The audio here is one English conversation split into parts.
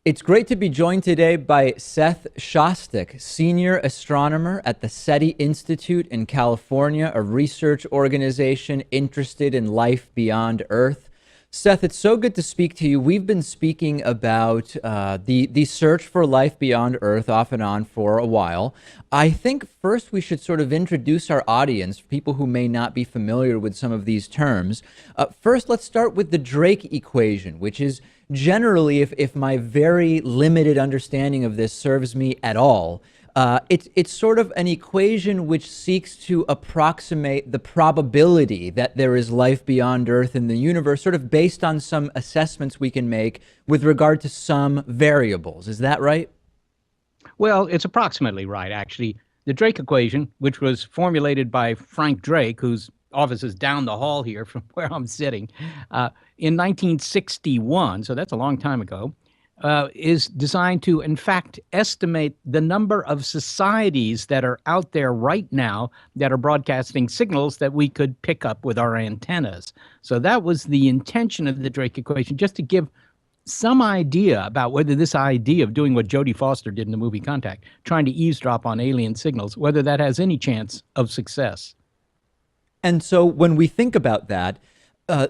It's great to be joined today by Seth Shostak, senior astronomer at the SETI Institute in California, a research organization interested in life beyond Earth. Seth, it's so good to speak to you. We've been speaking about the search for life beyond Earth off and on for a while. I think first we should sort of introduce our audience, people who may not be familiar with some of these terms. First, let's start with the Drake equation, which is generally, if my very limited understanding of this serves me at all, it's sort of an equation which seeks to approximate the probability that there is life beyond Earth in the universe, sort of based on some assessments we can make with regard to some variables. Is that right? Well, it's approximately right, actually. The Drake equation, which was formulated by Frank Drake, whose office is down the hall here from where I'm sitting, in 1961, so that's a long time ago, is designed to, in fact, estimate the number of societies that are out there right now that are broadcasting signals that we could pick up with our antennas. So that was the intention of the Drake equation, just to give some idea about whether this idea of doing what Jodie Foster did in the movie Contact, trying to eavesdrop on alien signals, whether that has any chance of success. And so when we think about that,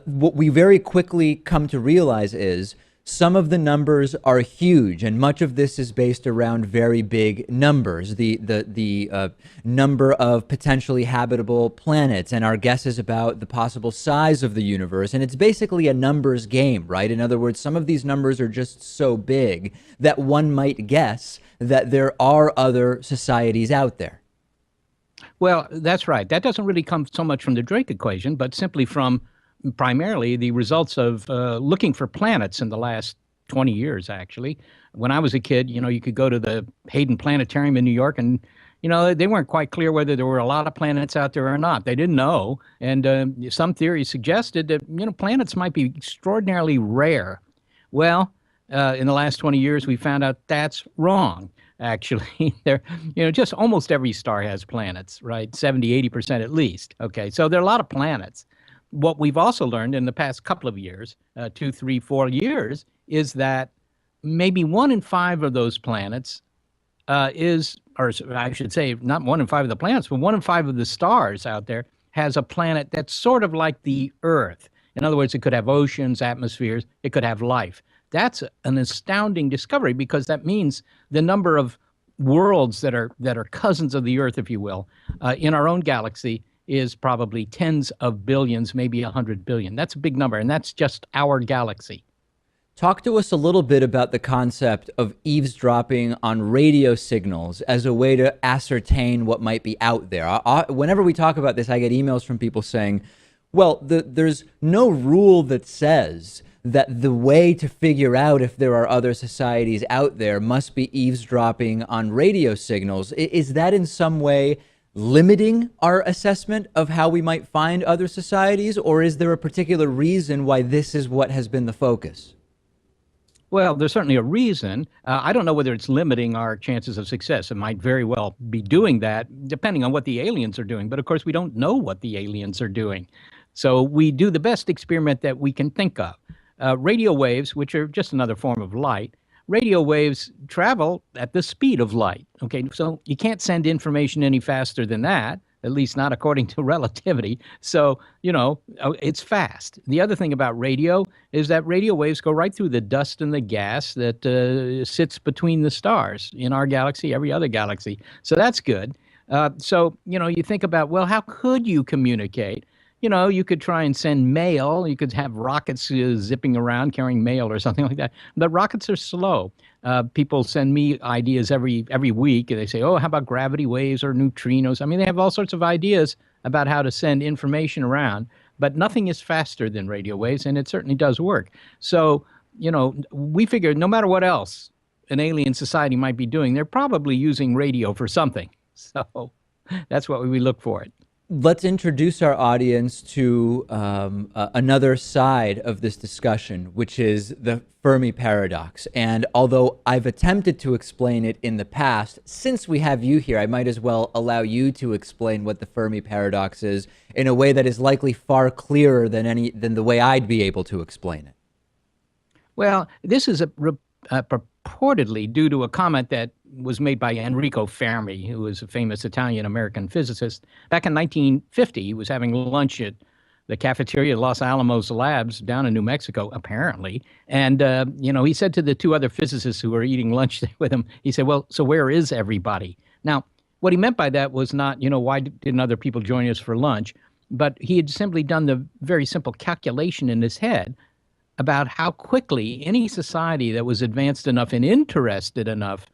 what we very quickly come to realize is some of the numbers are huge, and much of this is based around very big numbers. The number of potentially habitable planets, and our guesses about the possible size of the universe. And it's basically a numbers game, right? In other words, some of these numbers are just so big that one might guess that there are other societies out there. Well, that's right. That doesn't really come so much from the Drake equation, but simply from primarily the results of looking for planets in the last 20 years, actually. When I was a kid, you could go to the Hayden Planetarium in New York and, they weren't quite clear whether there were a lot of planets out there or not. They didn't know. And some theories suggested that, planets might be extraordinarily rare. Well, in the last 20 years, we found out that's wrong. Actually, there, just almost every star has planets, right? 70, 80% at least. Okay, so there are a lot of planets. What we've also learned in the past couple of years, 2, 3, 4 years, is that maybe 1 in 5 of those planets or I should say, not 1 in 5 of the planets, but 1 in 5 of the stars out there has a planet that's sort of like the Earth. In other words, it could have oceans, atmospheres, it could have life. That's an astounding discovery because that means the number of worlds that are cousins of the Earth, if you will, in our own galaxy is probably tens of billions, maybe 100 billion. That's a big number, and that's just our galaxy. Talk to us a little bit about the concept of eavesdropping on radio signals as a way to ascertain what might be out there. Whenever we talk about this, I get emails from people saying, well, there's no rule that says that the way to figure out if there are other societies out there must be eavesdropping on radio signals. Is that in some way limiting our assessment of how we might find other societies, or is there a particular reason why this is what has been the focus? Well, there's certainly a reason. I don't know whether it's limiting our chances of success. It might very well be doing that, depending on what the aliens are doing. But of course, we don't know what the aliens are doing. So we do the best experiment that we can think of. Radio waves, which are just another form of light, radio waves travel at the speed of light. Okay, so you can't send information any faster than that, at least not according to relativity. So, it's fast. The other thing about radio is that radio waves go right through the dust and the gas that sits between the stars in our galaxy, every other galaxy. So that's good. So, you think about, well, how could you communicate? You could try and send mail. You could have rockets zipping around carrying mail or something like that. But rockets are slow. People send me ideas every week. And they say, oh, how about gravity waves or neutrinos? I mean, they have all sorts of ideas about how to send information around. But nothing is faster than radio waves, and it certainly does work. So, we figure no matter what else an alien society might be doing, they're probably using radio for something. So that's what we look for it. Let's introduce our audience to another side of this discussion, which is the Fermi paradox. And although I've attempted to explain it in the past, since we have you here, I might as well allow you to explain what the Fermi paradox is in a way that is likely far clearer than the way I'd be able to explain it. Well, this is a reportedly due to a comment that was made by Enrico Fermi, who was a famous Italian-American physicist. Back in 1950, he was having lunch at the cafeteria at Los Alamos Labs down in New Mexico, apparently. And, he said to the two other physicists who were eating lunch with him, he said, well, so where is everybody? Now, what he meant by that was not, why didn't other people join us for lunch? But he had simply done the very simple calculation in his head about how quickly any society that was advanced enough and interested enough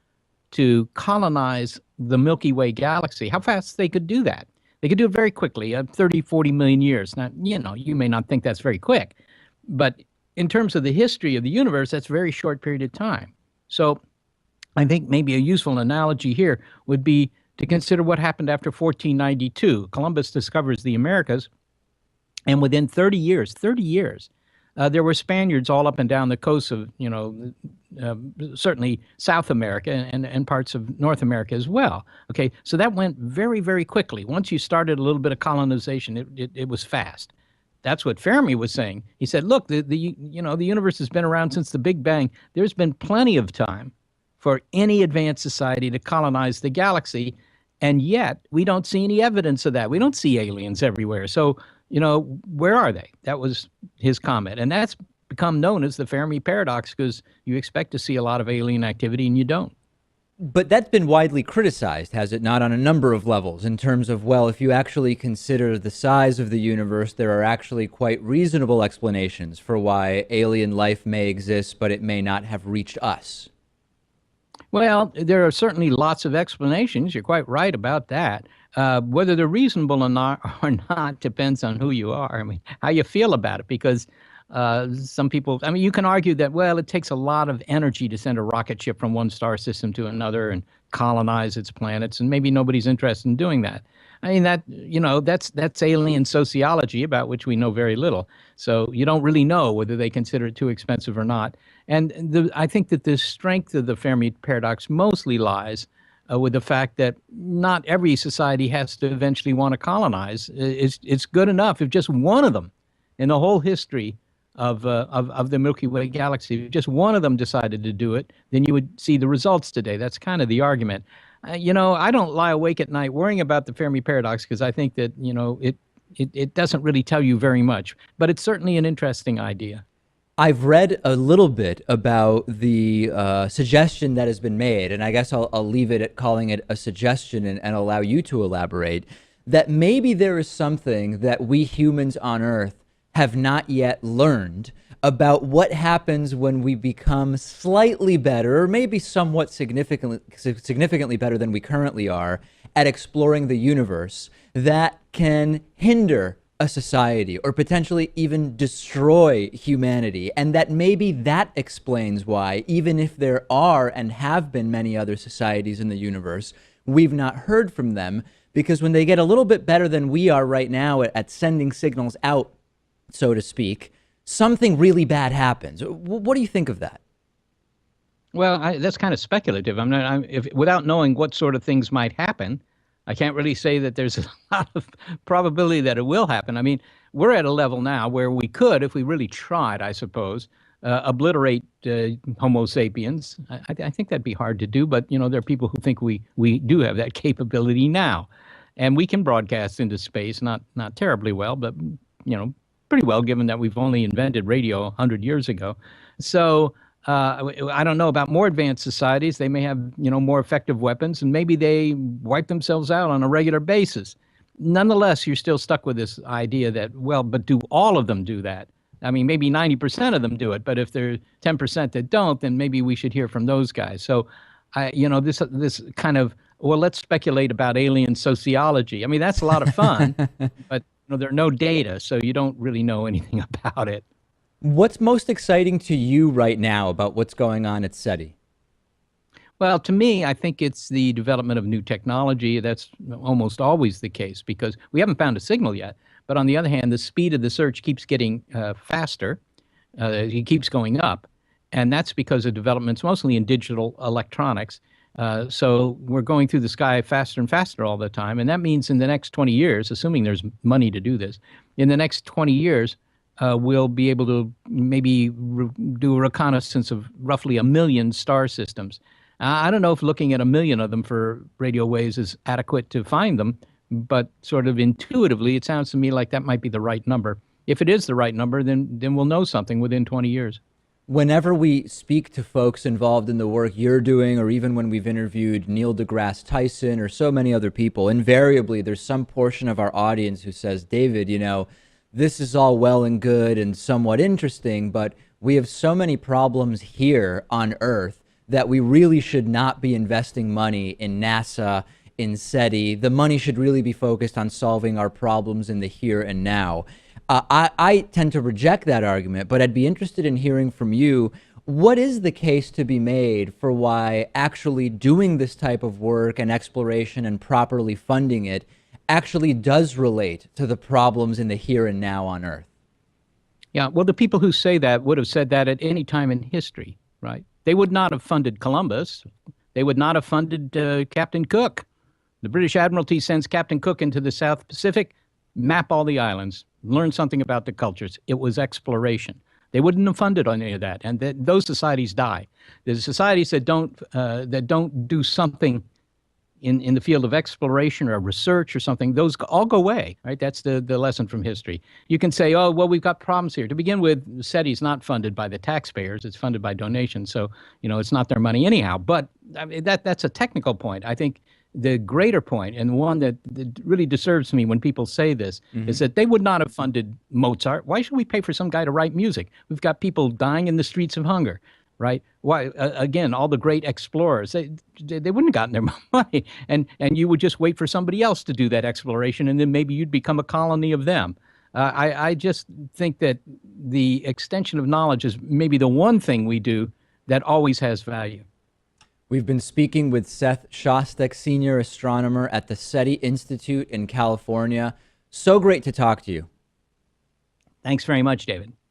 to colonize the Milky Way galaxy, how fast they could do that. They could do it very quickly, 30, 40 million years. Now, you may not think that's very quick, but in terms of the history of the universe, that's a very short period of time. So I think maybe a useful analogy here would be to consider what happened after 1492. Columbus discovers the Americas, and within 30 years, there were Spaniards all up and down the coast of, certainly South America and parts of North America as well. Okay, so that went very, very quickly. Once you started a little bit of colonization, it was fast. That's what Fermi was saying. He said, look, the universe has been around since the Big Bang. There's been plenty of time for any advanced society to colonize the galaxy, and yet we don't see any evidence of that. We don't see aliens everywhere. So, where are they? That was his comment. And that's become known as the Fermi paradox, because you expect to see a lot of alien activity and you don't. But that's been widely criticized, has it not, on a number of levels, in terms of, well, if you actually consider the size of the universe, there are actually quite reasonable explanations for why alien life may exist, but it may not have reached us. Well, there are certainly lots of explanations. You're quite right about that. Whether they're reasonable or not depends on who you are. I mean, how you feel about it, because some people, you can argue that, well, it takes a lot of energy to send a rocket ship from one star system to another and colonize its planets, and maybe nobody's interested in doing that. I mean, that's alien sociology, about which we know very little. So you don't really know whether they consider it too expensive or not. And I think that the strength of the Fermi paradox mostly lies with the fact that not every society has to eventually want to colonize. It's good enough if just one of them in the whole history of the Milky Way galaxy, if just one of them decided to do it, then you would see the results today. That's kind of the argument. I don't lie awake at night worrying about the Fermi paradox, because I think that, it doesn't really tell you very much, but it's certainly an interesting idea. I've read a little bit about the suggestion that has been made, and I guess I'll leave it at calling it a suggestion and allow you to elaborate, that maybe there is something that we humans on Earth have not yet learned about what happens when we become slightly better, or maybe somewhat significantly better than we currently are, at exploring the universe, that can hinder a society or potentially even destroy humanity. And that maybe that explains why, even if there are and have been many other societies in the universe, we've not heard from them, because when they get a little bit better than we are right now at sending signals out, so to speak, something really bad happens. What do you think of that? Well, that's kind of speculative. Without knowing what sort of things might happen, I can't really say that there's a lot of probability that it will happen. I mean, we're at a level now where we could, if we really tried, I suppose, obliterate Homo sapiens. I think that'd be hard to do, but there are people who think we do have that capability now, and we can broadcast into space, not terribly well, but pretty well, given that we've only invented radio 100 years ago. So I don't know about more advanced societies. They may have, more effective weapons, and maybe they wipe themselves out on a regular basis. Nonetheless, you're still stuck with this idea that, well, but do all of them do that? I mean, maybe 90% of them do it, but if there are 10% that don't, then maybe we should hear from those guys. So, this kind of, well, let's speculate about alien sociology. I mean, that's a lot of fun, but there are no data, so you don't really know anything about it. What's most exciting to you right now about what's going on at SETI? Well, to me, I think it's the development of new technology. That's almost always the case, because we haven't found a signal yet. But on the other hand, the speed of the search keeps getting faster. It keeps going up. And that's because of developments mostly in digital electronics. So we're going through the sky faster and faster all the time. And that means in the next 20 years, assuming there's money to do this, in the next 20 years, we'll be able to maybe do a reconnaissance of roughly 1 million star systems. I don't know if looking at 1 million of them for radio waves is adequate to find them, but sort of intuitively, it sounds to me like that might be the right number. If it is the right number, then we'll know something within 20 years. Whenever we speak to folks involved in the work you're doing, or even when we've interviewed Neil deGrasse Tyson or so many other people, invariably there's some portion of our audience who says, David, this is all well and good and somewhat interesting, but we have so many problems here on Earth that we really should not be investing money in NASA, in SETI. The money should really be focused on solving our problems in the here and now. I tend to reject that argument, but I'd be interested in hearing from you. What is the case to be made for why actually doing this type of work and exploration and properly funding it actually does relate to the problems in the here and now on Earth? Yeah, well, the people who say that would have said that at any time in history, right? They would not have funded Columbus. They would not have funded Captain Cook. The British Admiralty sends Captain Cook into the South Pacific, map all the islands, learn something about the cultures. It was exploration. They wouldn't have funded any of that, and those societies die. There's societies that don't do something in the field of exploration or research or something. Those all go away, right? That's the lesson from history. You can say, oh, well, we've got problems here. To begin with, SETI is not funded by the taxpayers. It's funded by donations, so it's not their money anyhow. But I mean, that's a technical point. I think the greater point, and one that really disturbs me when people say this, is that they would not have funded Mozart. Why should we pay for some guy to write music? We've got people dying in the streets of hunger, right? Why? Again, all the great explorers, they wouldn't have gotten their money, and you would just wait for somebody else to do that exploration, and then maybe you'd become a colony of them. I just think that the extension of knowledge is maybe the one thing we do that always has value. We've been speaking with Seth Shostak, senior astronomer at the SETI Institute in California. So great to talk to you. Thanks very much, David.